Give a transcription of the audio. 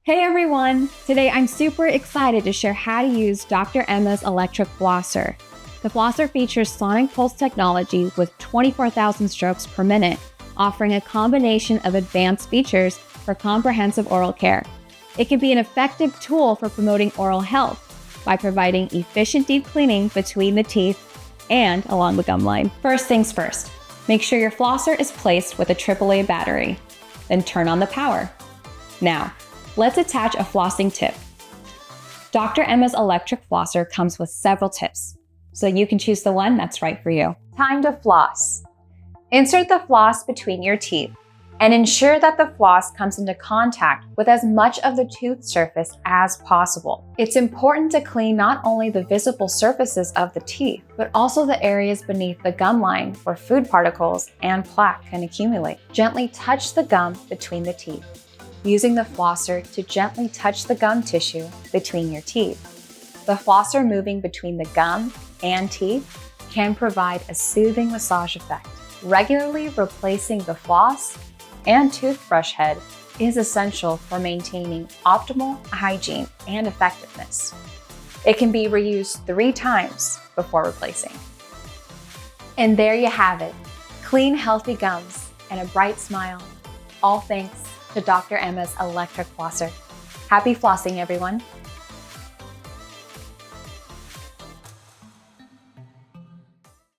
Hey everyone! Today I'm super excited to share how to use Dr. Emma's Electric Flosser. The flosser features sonic pulse technology with 24,000 strokes per minute, offering a combination of advanced features for comprehensive oral care. It can be an effective tool for promoting oral health by providing efficient deep cleaning between the teeth and along the gum line. First things first, make sure your flosser is placed with a AAA battery. Then turn on the power. Now, let's attach a flossing tip. Dr. Emma's Electric Flosser comes with several tips, so you can choose the one that's right for you. Time to floss. Insert the floss between your teeth and ensure that the floss comes into contact with as much of the tooth surface as possible. It's important to clean not only the visible surfaces of the teeth, but also the areas beneath the gum line where food particles and plaque can accumulate. Gently touch the gum between the teeth, using the flosser to gently touch the gum tissue between your teeth. The flosser moving between the gum and teeth can provide a soothing massage effect. Regularly replacing the floss and toothbrush head is essential for maintaining optimal hygiene and effectiveness. It can be reused 3 times before replacing. And there you have it, clean, healthy gums and a bright smile, all thanks to Dr. Emma's Electric Flosser. Happy flossing, everyone.